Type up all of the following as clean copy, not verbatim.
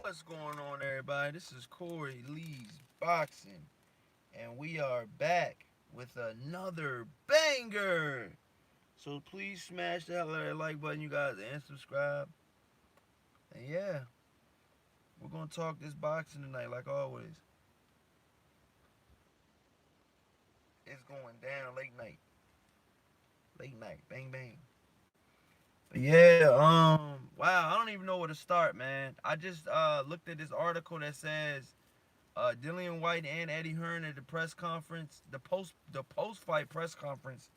What's going on, everybody? This is Cory Lee's Boxing, and we are back with another banger. So please smash that like button, you guys, and subscribe. And yeah, we're gonna talk this boxing tonight, like always. It's going down late night, bang bang. But yeah, wow, I don't even know where to start, man. I just looked at this article that says Dillian White and Eddie Hearn at the press conference, the post fight press conference.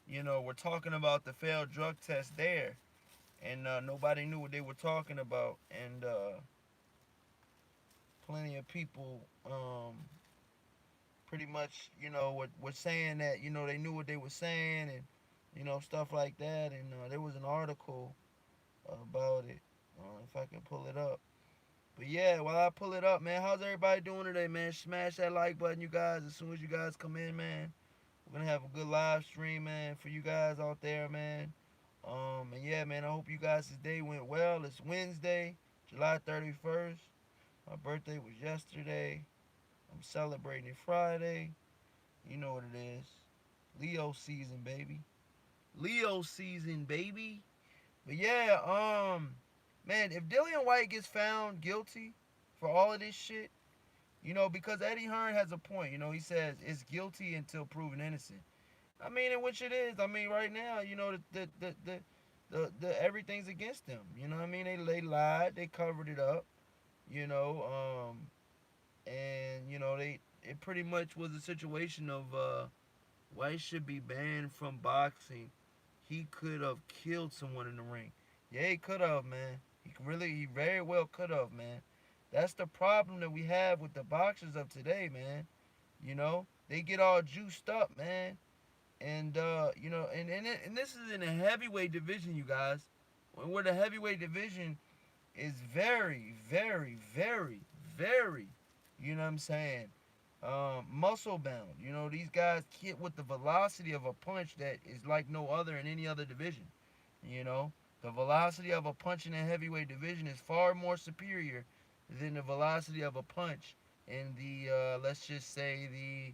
We're talking about the failed drug test there, and nobody knew what they were talking about, and plenty of people pretty much were saying that they knew what they were saying, and stuff like that, and there was an article about it. If I can pull it up. But yeah, while I pull it up, man, how's everybody doing today, man? Smash that like button, you guys. As soon as you guys come in, man, we're gonna have a good live stream, man, for you guys out there, man. And yeah, man, I hope you guys' day went well. It's Wednesday, July 31st. My birthday was yesterday. I'm celebrating Friday. You know what it is. Leo season, baby. Leo season, baby. But yeah, man, if Dillian White gets found guilty for all of this shit, because Eddie Hearn has a point. He says it's guilty until proven innocent. I mean, in which it is. I mean, right now, the everything's against them. You know what I mean? They lied, they covered it up. You know, and they it pretty much was a situation of White should be banned from boxing. He could have killed someone in the ring. Yeah, he could have, man. He very well could have, man. That's the problem that we have with the boxers of today, man. They get all juiced up, man. And and this is in a heavyweight division, you guys. Where the heavyweight division is very, very, very, very, you know what I'm saying, muscle bound. These guys hit with the velocity of a punch that is like no other in any other division. You know, the velocity of a punch in the heavyweight division is far more superior than the velocity of a punch in the let's just say the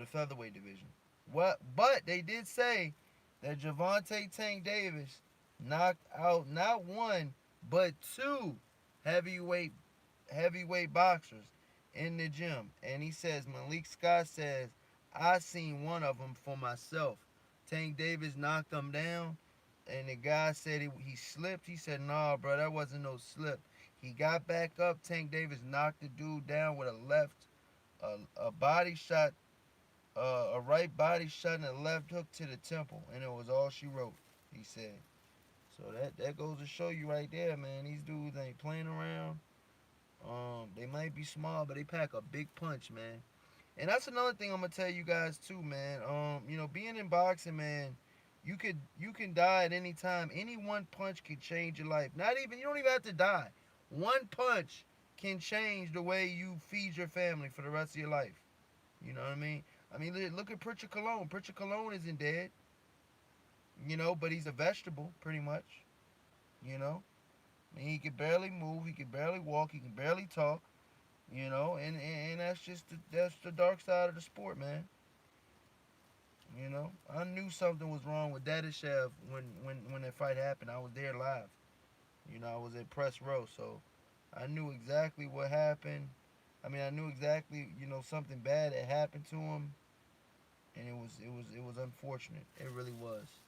featherweight division. What? But they did say that Javante Tank Davis knocked out not one but two heavyweight heavyweight boxers in the gym, and he says Malik Scott says I seen one of them for myself. Tank Davis knocked him down, and the guy said he slipped. He said, "Nah, bro, that wasn't no slip." He got back up. Tank Davis knocked the dude down with a left, a body shot, a right body shot and a left hook to the temple, and it was all she wrote. He said. So that goes to show you right there, man. These dudes ain't playing around. They might be small, but they pack a big punch, man. And that's another thing I'm gonna tell you guys too, man. Being in boxing, man, you can die at any time. Any one punch can change your life. Not even you don't even have to die. One punch can change the way you feed your family for the rest of your life. You know what I mean? I mean, look at Pritchard Cologne. Pritchard Cologne isn't dead, but he's a vegetable, pretty much. You know, I mean, he can barely move, he can barely walk, he can barely talk. And that's the dark side of the sport, man. I knew something was wrong with Dadashev when that fight happened. I was there live. I was at press row, so I knew exactly what happened. I mean, I knew exactly, something bad had happened to him, and it was unfortunate. It really was.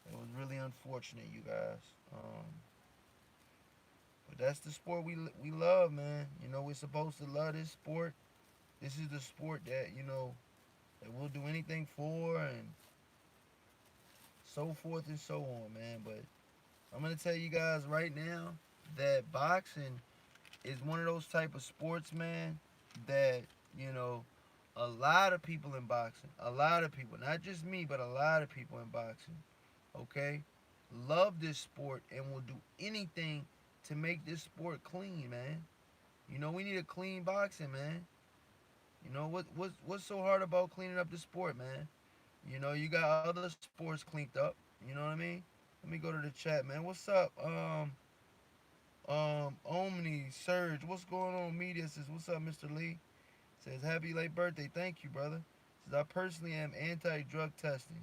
It was really unfortunate, you guys. But that's the sport we love, man. We're supposed to love this sport. This is the sport that that we'll do anything for, and so forth and so on, man. But I'm gonna tell you guys right now that boxing is one of those type of sports, man, that you know a lot of people in boxing, a lot of people, not just me, but a lot of people in boxing, okay, love this sport and will do anything to make this sport clean, man. We need a clean boxing, man. What's so hard about cleaning up the sport, man? You got other sports cleaned up. You know what I mean? Let me go to the chat, man. What's up? Omni Surge. What's going on? Media says, what's up, Mr. Lee? Says, happy late birthday. Thank you, brother. Says, I personally am anti-drug testing.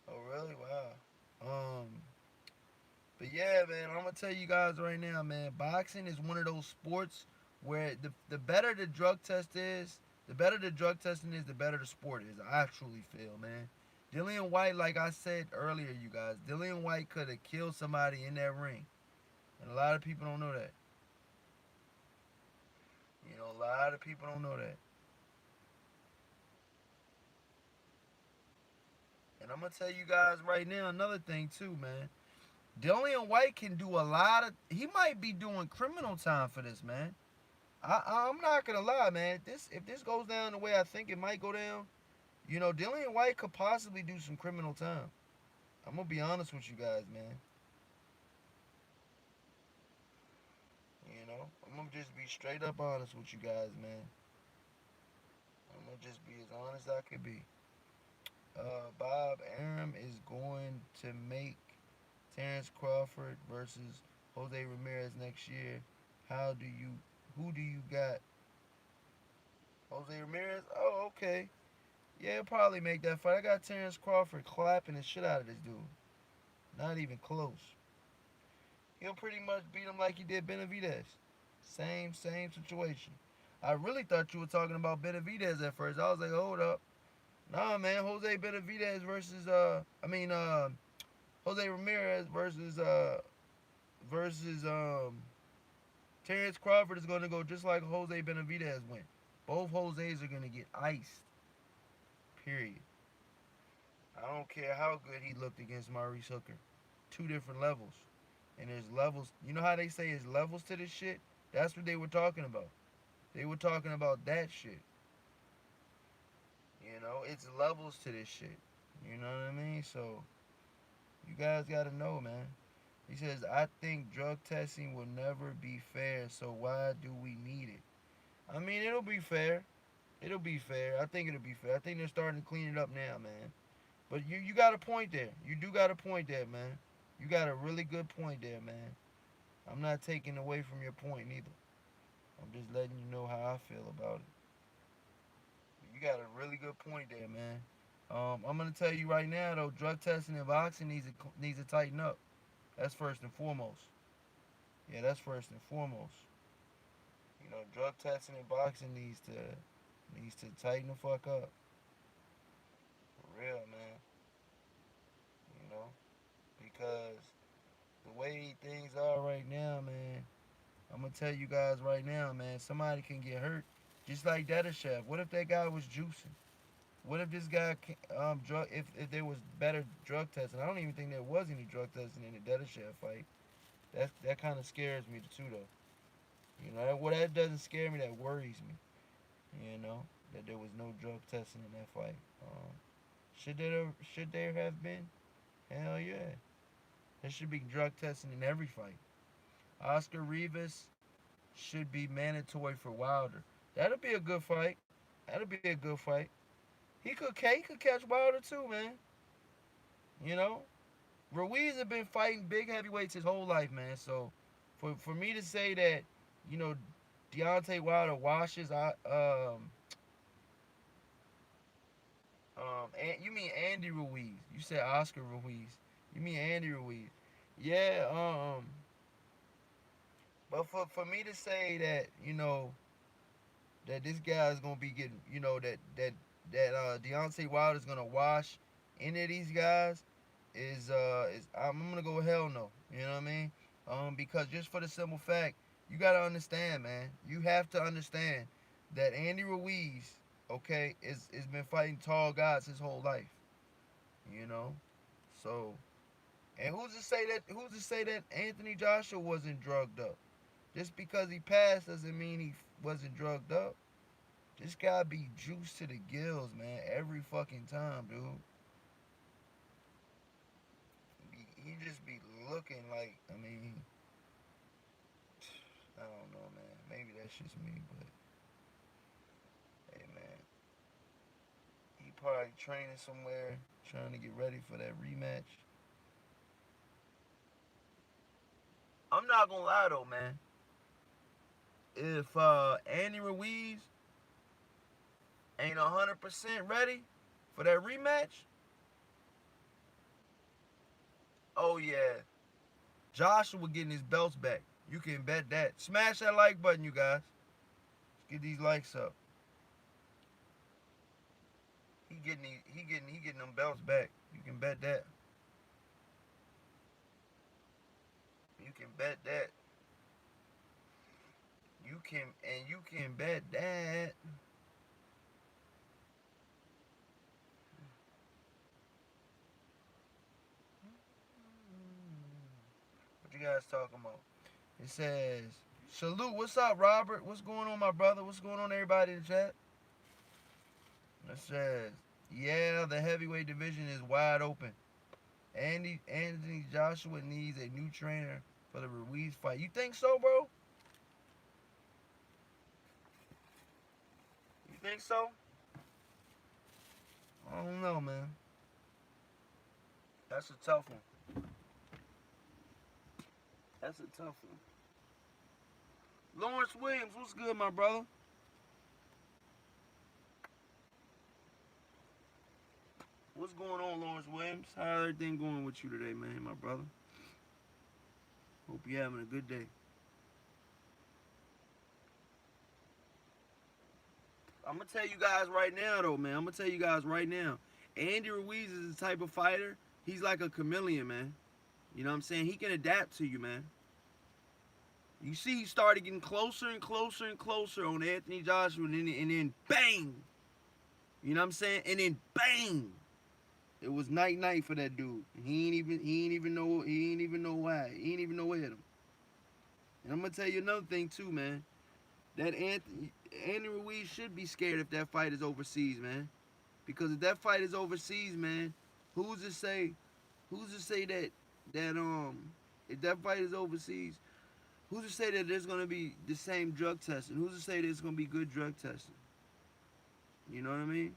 Oh, really? Wow. But yeah, man, I'm gonna tell you guys right now, man. Boxing is one of those sports where the better the drug test is, the better the drug testing is, the better the sport is. I actually feel, man. Dillian White, like I said earlier, you guys, Dillian White could have killed somebody in that ring, and a lot of people don't know that. You know, a lot of people don't know that. And I'm gonna tell you guys right now another thing too, man. Dillian White can do a lot of. He might be doing criminal time for this, man. I'm not gonna lie, man. This if this goes down the way I think it might go down, you know, Dillian White could possibly do some criminal time. I'm gonna be honest with you guys, man. You know, I'm gonna just be straight up honest with you guys, man. I'm gonna just be as honest as I could be. Bob Arum is going to make Terrence Crawford versus Jose Ramirez next year. How do you? Who do you got? Jose Ramirez? Oh, okay. Yeah, he'll probably make that fight. I got Terrence Crawford clapping the shit out of this dude. Not even close. He'll pretty much beat him like he did Benavidez. Same situation. I really thought you were talking about Benavidez at first. I was like, hold up. Nah, man, Jose Benavidez versus Jose Ramirez versus Terrence Crawford is gonna go just like Jose Benavidez went. Both Jose's are gonna get iced. Period. I don't care how good he looked against Maurice Hooker. Two different levels. And there's levels. You know how they say there's levels to this shit? That's what they were talking about. They were talking about that shit. You know, it's levels to this shit. You know what I mean? So, you guys gotta know, man. He says, I think drug testing will never be fair, so why do we need it? I mean, it'll be fair. It'll be fair. I think it'll be fair. I think they're starting to clean it up now, man. But you got a point there. You do got a point there, man. You got a really good point there, man. I'm not taking away from your point neither. I'm just letting you know how I feel about it. You got a really good point there, man. I'm gonna tell you right now though, drug testing in boxing needs to tighten up. That's first and foremost. Yeah, that's first and foremost. You know, drug testing in boxing needs to tighten the fuck up. For real, man. You know, because the way things are right now, man, I'm gonna tell you guys right now, man, somebody can get hurt. Just like Dedashev. What if that guy was juicing? What if this guy drug if there was better drug testing? I don't even think there was any drug testing in the Dedashev fight. That kind of scares me too, though. You know, that doesn't scare me. That worries me. You know, that there was no drug testing in that fight. Should there have been? Hell yeah. There should be drug testing in every fight. Oscar Rivas should be mandatory for Wilder. That'll be a good fight. That'll be a good fight. He could catch Wilder too, man. You know, Ruiz has been fighting big heavyweights his whole life, man. So for me to say that, you know, Deontay Wilder washes and you mean Andy Ruiz? You said Oscar Ruiz. You mean Andy Ruiz? Yeah. But for me to say that, you know, that this guy is gonna be getting, you know, that Deontay Wilder's gonna wash any of these guys is I'm gonna go hell no. You know what I mean? Because just for the simple fact, you gotta understand, man. You have to understand that Andy Ruiz, okay, is been fighting tall guys his whole life. You know, so and who's to say that Anthony Joshua wasn't drugged up? Just because he passed doesn't mean he wasn't drugged up. This guy be juiced to the gills, man, every fucking time, dude. He just be looking like, I mean, I don't know, man. Maybe that's just me, but hey, man, he probably training somewhere, trying to get ready for that rematch. not gonna lie though, man. If Andy Ruiz ain't 100% ready for that rematch, oh yeah, Joshua getting his belts back. You can bet that. Smash that like button, you guys. Let's get these likes up. He getting them belts back. You can bet that. You can bet that. You can bet that. What you guys talking about? It says, salute, what's up, Robert? What's going on, my brother? What's going on, everybody in the chat? It says, yeah, the heavyweight division is wide open. Anthony Joshua needs a new trainer for the Ruiz fight. You think so, bro? You think so? I don't know, man. That's a tough one. That's a tough one. Lawrence Williams, what's good, my brother? What's going on, Lawrence Williams? How's everything going with you today, man, my brother? Hope you're having a good day. I'm going to tell you guys right now, though, man. I'm going to tell you guys right now. Andy Ruiz is the type of fighter, he's like a chameleon, man. You know what I'm saying? He can adapt to you, man. You see, he started getting closer and closer and closer on Anthony Joshua, and then bang! You know what I'm saying? And then bang! It was night for that dude. He ain't even know why. He ain't even know what hit him. And I'm gonna tell you another thing too, man. That Andy Ruiz should be scared if that fight is overseas, man. Because if that fight is overseas, man, who's to say that if that fight is overseas, who's to say that there's gonna be the same drug testing? Who's to say there's gonna be good drug testing? You know what I mean?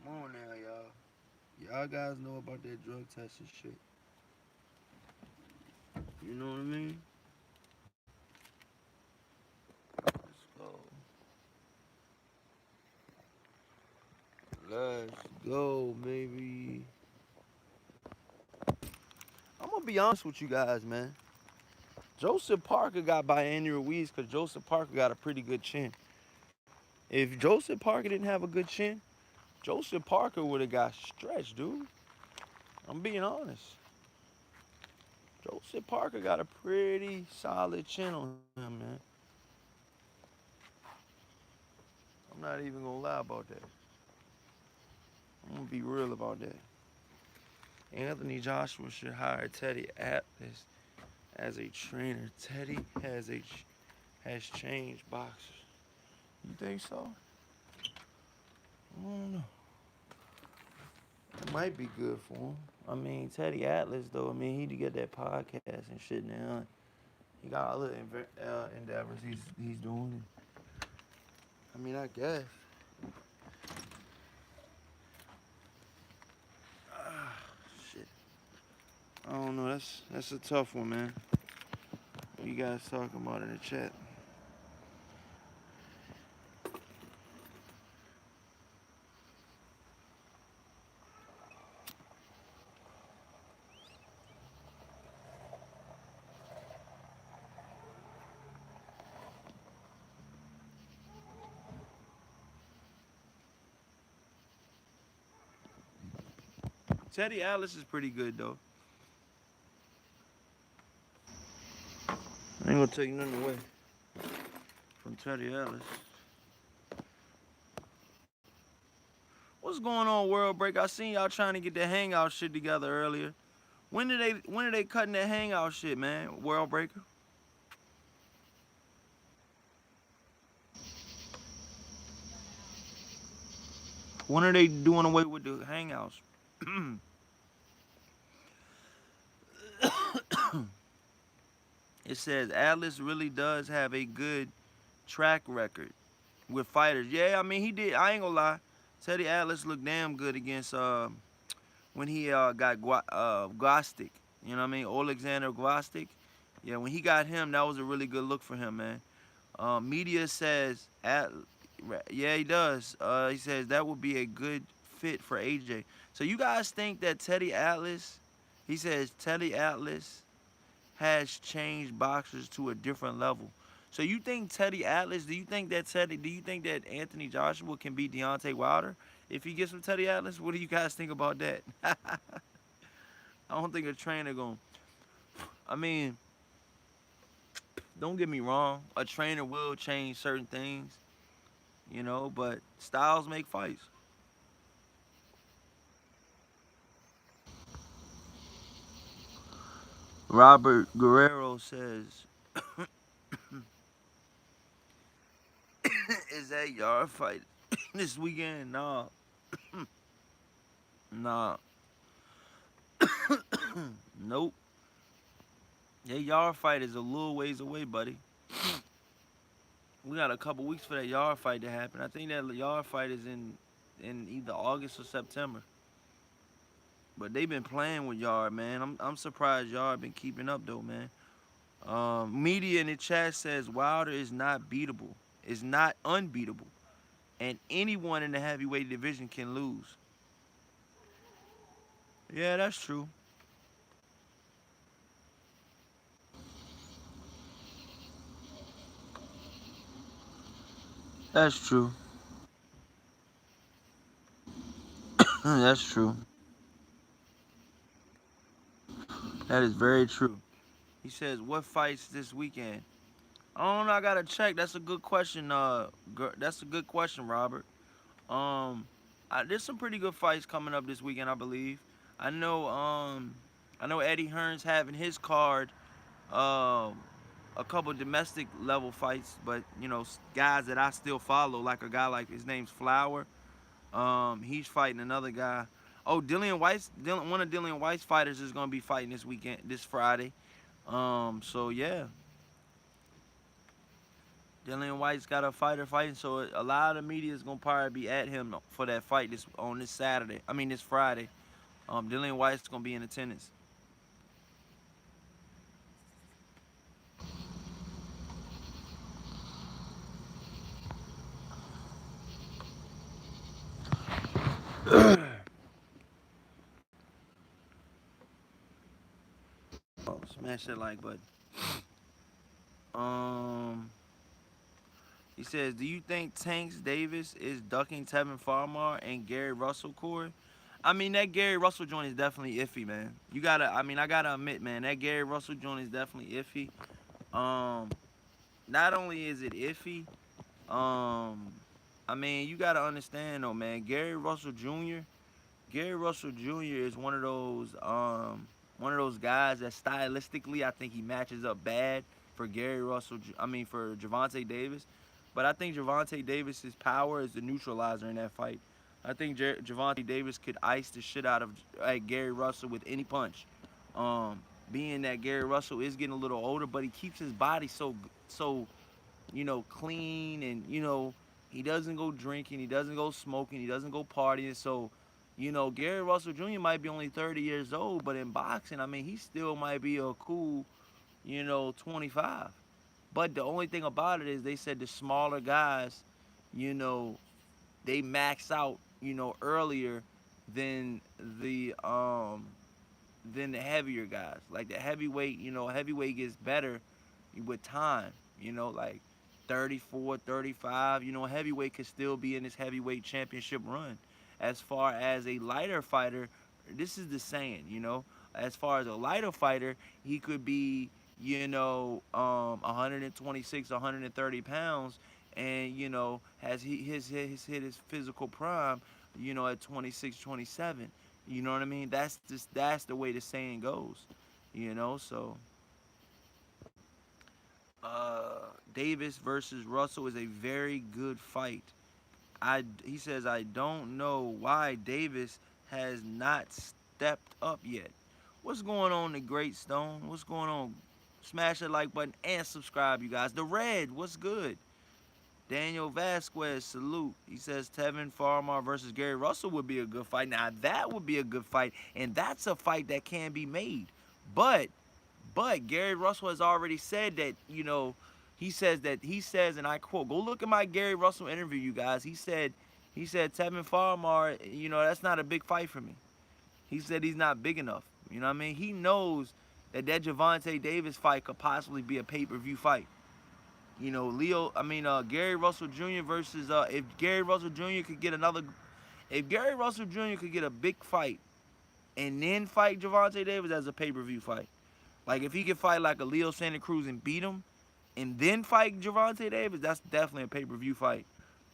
Come on now, y'all. Y'all guys know about that drug testing shit. You know what I mean? Let's go. Let's go, baby. I'm gonna be honest with you guys, man. Joseph Parker got by Andy Ruiz because Joseph Parker got a pretty good chin. If Joseph Parker didn't have a good chin, Joseph Parker would have got stretched, dude. I'm being honest. Joseph Parker got a pretty solid chin on him, man. I'm not even gonna lie about that. I'm gonna be real about that. Anthony Joshua should hire Teddy Atlas as a trainer. Teddy has changed boxers. You think so? I don't know. It might be good for him. I mean, Teddy Atlas, though, I mean, he get that podcast and shit now. He got other endeavors he's doing. I mean, I guess. Shit. I don't know. That's a tough one, man. What you guys talking about in the chat? Teddy Atlas is pretty good, though. I ain't gonna take nothing away from Teddy Atlas. What's going on, World Break? I seen y'all trying to get the hangout shit together earlier. When are they cutting that hangout shit, man? World Breaker. When are they doing away with the hangouts? It says Atlas really does have a good track record with fighters. Yeah, I mean he did. I ain't gonna lie. Teddy Atlas looked damn good against when he got Gostic. You know what I mean? Alexander Gostic. Yeah, when he got him, that was a really good look for him, man. Media says, yeah, he does. He says that would be a good fit for AJ. So you guys think that Teddy Atlas? He says Teddy Atlas has changed boxers to a different level. So you think Teddy Atlas? Do you think that Teddy? Do you think that Anthony Joshua can beat Deontay Wilder if he gets with Teddy Atlas? What do you guys think about that? I don't think a trainer going. I mean, don't get me wrong. A trainer will change certain things, but styles make fights. Robert Guerrero says, "Is that yard fight this weekend?" Nah, nah, nope. That yard fight is a little ways away, buddy. We got a couple weeks for that yard fight to happen. I think that yard fight is in either August or September. But they've been playing with Yard, man. I'm surprised Yard been keeping up though, man. Media in the chat says Wilder is not beatable. Is not unbeatable, and anyone in the heavyweight division can lose. Yeah, that's true. That's true. That's true. That is very true. He says, "What fights this weekend?" I don't know. I gotta check. That's a good question. That's a good question, Robert. Um, there's some pretty good fights coming up this weekend, I believe. I know. I know Eddie Hearn's having his card. Um, a couple domestic level fights, but guys that I still follow, like a guy like his name's Flower. He's fighting another guy. Oh, one of Dillian White's fighters is gonna be fighting this weekend, this Friday. So yeah, Dillian White's got a fighter fighting, so a lot of media is gonna probably be at him for that fight this Saturday. I mean this Friday. Dillian White's gonna be in attendance. Oh, smash that like button. Um, he says, "Do you think Tanks Davis is ducking Tevin Farmar and Gary Russell, Cory?" I mean, that Gary Russell joint is definitely iffy, man. I gotta admit, man, that Gary Russell joint is definitely iffy. Um, Not only is it iffy, um, I mean, you gotta understand though, man. Gary Russell Jr. is one of those guys that stylistically I think he matches up bad for Gary Russell. I mean for Gervonta Davis, but I think Gervonta Davis's power is the neutralizer in that fight. I think Gervonta Davis could ice the shit out of Gary Russell with any punch. Um, Being that Gary Russell is getting a little older, but he keeps his body so clean, and he doesn't go drinking, he doesn't go smoking, he doesn't go partying. So, Gary Russell Jr. might be only 30 years old, but in boxing, I mean, he still might be a cool, 25. But the only thing about it is they said the smaller guys, you know, they max out, earlier than the um than the heavier guys. Like the heavyweight, heavyweight gets better with time, like 34, 35. Heavyweight could still be in this heavyweight championship run. As far as a lighter fighter, this is the saying, as far as a lighter fighter, he could be, 126, 130 pounds, and, has hit his physical prime, at 26, 27. You know what I mean? That's the way the saying goes. So Davis versus Russell is a very good fight. He says I don't know why Davis has not stepped up yet. What's going on, the Great Stone? What's going on? Smash that like button and subscribe, you guys. The Red, what's good? Daniel Vasquez, salute. He says Tevin Farmer versus Gary Russell would be a good fight. Now that would be a good fight, and that's a fight that can be made. But Gary Russell has already said that, he says, and I quote, go look at my Gary Russell interview, you guys. He said Tevin Farmer, that's not a big fight for me. He said he's not big enough. You know what I mean? He knows that Javante Davis fight could possibly be a pay-per-view fight. Gary Russell Jr. versus if Gary Russell Jr. could get a big fight and then fight Javante Davis as a pay-per-view fight. Like if he could fight like a Leo Santa Cruz and beat him and then fight Javante Davis, that's definitely a pay-per-view fight.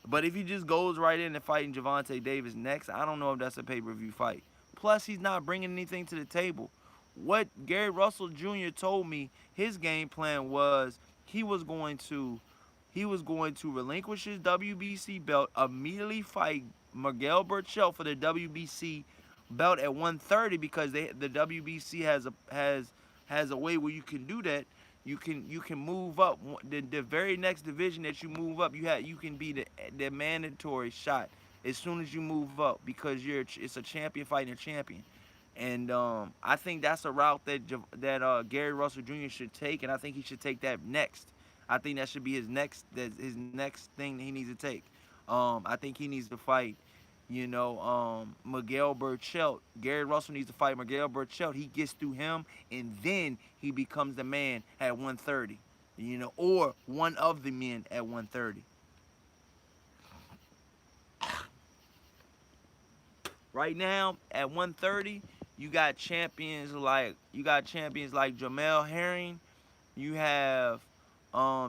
But if he just goes right in and fighting Javante Davis next, I don't know if that's a pay-per-view fight. Plus, he's not bringing anything to the table. What Gary Russell Jr. told me his game plan was he was going to relinquish his WBC belt, immediately fight Miguel Berto for the WBC belt at 130 because the WBC has a way where you can do that. You can move up. The very next division that you move up, you can be the mandatory shot as soon as you move up because it's a champion fighting a champion. And I think that's a route that Gary Russell Jr. should take, and I think he should take that next. I think that should be his next thing that he needs to take. I think he needs to fight, Miguel Berchelt. Gary Russell needs to fight Miguel Berchelt. He gets through him, and then he becomes the man at 130, or one of the men at 130. Right now at 130, you got champions like Jamel Herring. You have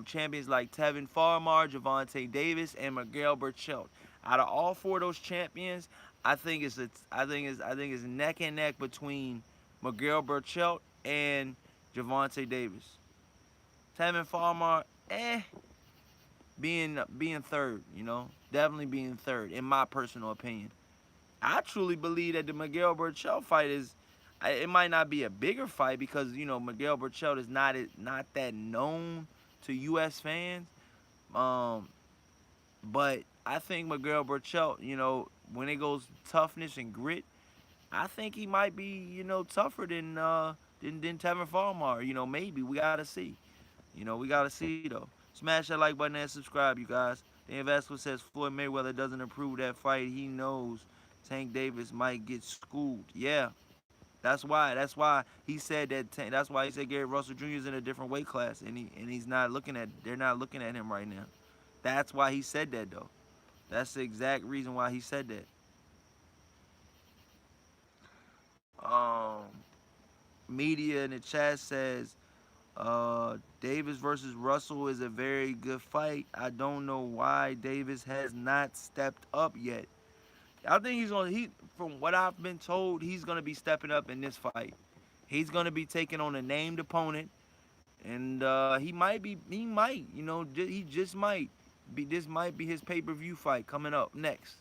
champions like Tevin Farmer, Javante Davis, and Miguel Berchelt. Out of all four of those champions, I think it's neck and neck between Miguel Berchelt and Javante Davis. Tevin Farmer, being third, definitely being third in my personal opinion. I truly believe that the Miguel Berchelt fight it might not be a bigger fight because Miguel Berchelt is not that known to U.S. fans. Um, but I think Miguel Berchelt, when it goes toughness and grit, I think he might be tougher than Tevin Farmer. Maybe we gotta see. We gotta see though. Smash that like button and subscribe, you guys. Dan Vasquez says Floyd Mayweather doesn't approve that fight. He knows Tank Davis might get schooled. Yeah, that's why. That's why he said that. That's why he said Gary Russell Jr. is in a different weight class, and he's not looking at. They're not looking at him right now. That's why he said that though. That's the exact reason why he said that. Um, Media in the chat says Davis versus Russell is a very good fight. I don't know why Davis has not stepped up yet. I think from what I've been told, he's gonna be stepping up in this fight. He's gonna be taking on a named opponent, and he just might be. This might be his pay-per-view fight coming up next.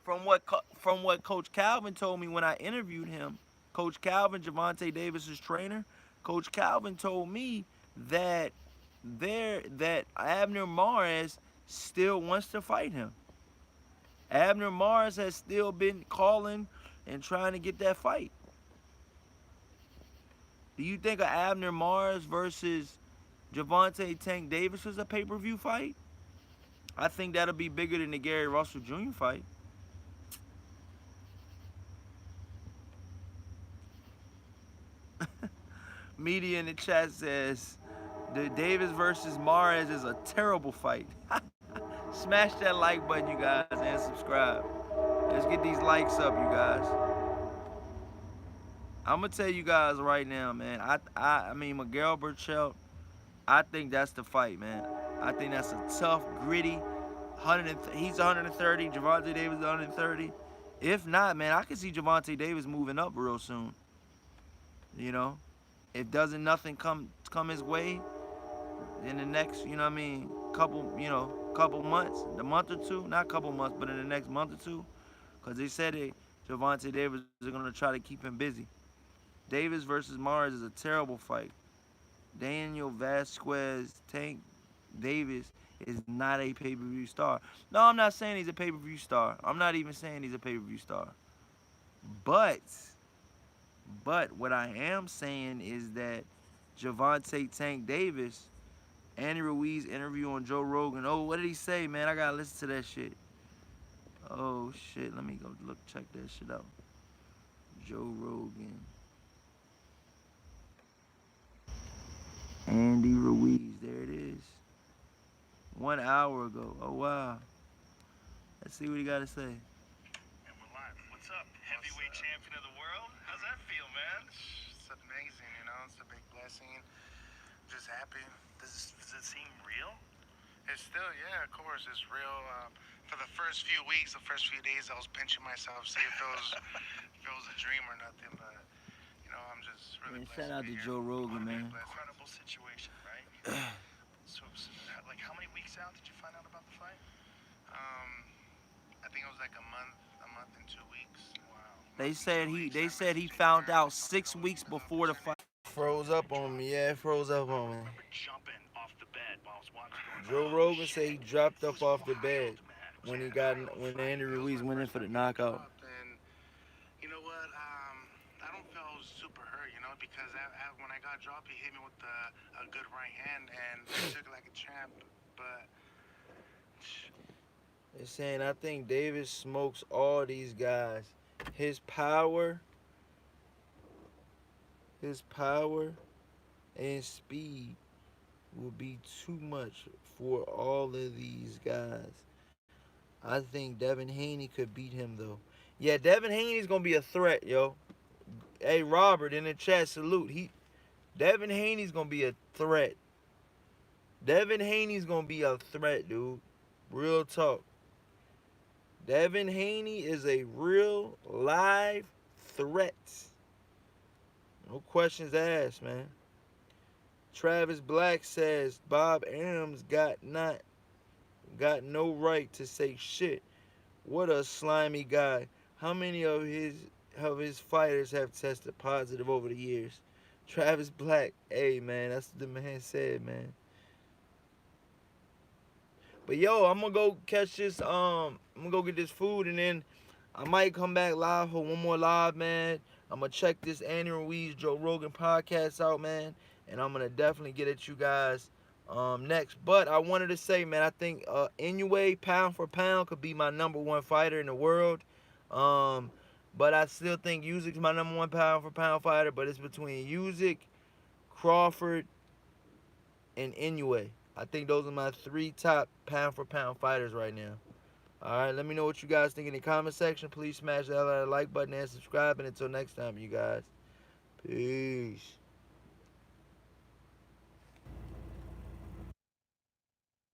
From what Coach Calvin told me when I interviewed him, Coach Calvin, Javante Davis's trainer, Coach Calvin told me that that Abner Mares still wants to fight him. Abner Mares has still been calling and trying to get that fight. Do you think a Abner Mares versus Javante Tank Davis is a pay-per-view fight? I think that'll be bigger than the Gary Russell Jr. fight. Media in the chat says the Davis versus Mares is a terrible fight. Smash that like button, you guys, and subscribe. Let's get these likes up, you guys. I'm gonna tell you guys right now, man. I mean Miguel Berchelt. I think that's the fight, man. I think that's a tough, gritty. He's 130. Javante Davis is 130. If not, man, I can see Javante Davis moving up real soon. You know, if doesn't nothing come his way in the next, couple months, the month or two, not couple months, but in the next month or two, because they said Javante Davis is gonna try to keep him busy. Davis versus Mars is a terrible fight. Daniel Vasquez Tank Davis is not a pay-per-view star. No, I'm not saying he's a pay-per-view star. I'm not even saying he's a pay-per-view star. But what I am saying is that Javante Tank Davis, Andy Ruiz interview on Joe Rogan. Oh, what did he say, man? I gotta listen to that shit. Oh shit, let me go look check that shit out. Joe Rogan. Andy Ruiz, there it is. 1 hour ago. Oh wow. Let's see what he gotta say. And we're live. What's up? Heavyweight champion of the world? How's that feel, man? It's amazing, you know. It's a big blessing. Just happy. Does it seem real? It's still, yeah, of course, it's real. For the first few weeks, the first few days, I was pinching myself, see if it was a dream or nothing. But you know, I'm just really Man, blessed. shout out to be here. Joe Rogan, man. Incredible situation, right? so, like, how many weeks out did you find out about the fight? I think it was like a month and 2 weeks. Wow. They said he found out 6 weeks before the fight. Froze up on me. Yeah, it froze up on me. Jumping off the bed while I was watching. Joe Rogan said he dropped up off the bed when Andy Ruiz went in for the knockout. And you know what? I don't feel super hurt, you know, because when I got dropped, he hit me with a good right hand, and I took it like a champ. But They're saying I think Davis smokes all these guys. His power and speed will be too much for all of these guys. I think Devin Haney could beat him though. Yeah, Devin Haney's gonna be a threat, yo. Hey Robert in the chat, salute. Devin Haney's gonna be a threat. Devin Haney's gonna be a threat, dude. Real talk. Devin Haney is a real live threat. No questions asked, man. Travis Black says Bob Arum's got no right to say shit. What a slimy guy. How many of his fighters have tested positive over the years? Travis Black, hey man, that's what the man said, man. But yo, I'm gonna go catch this. I'm gonna go get this food, and then I might come back live for one more live, man. I'm gonna check this Andy Ruiz Joe Rogan podcast out, man, and I'm gonna definitely get at you guys next. But I wanted to say, man, I think Inoue pound for pound could be my #1 fighter in the world. But I still think Usyk's my #1 pound for pound fighter. But it's between Usyk, Crawford, and Inoue. I think those are my 3 top pound for pound fighters right now. Alright, let me know what you guys think in the comment section. Please smash that like button and subscribe. And until next time, you guys. Peace.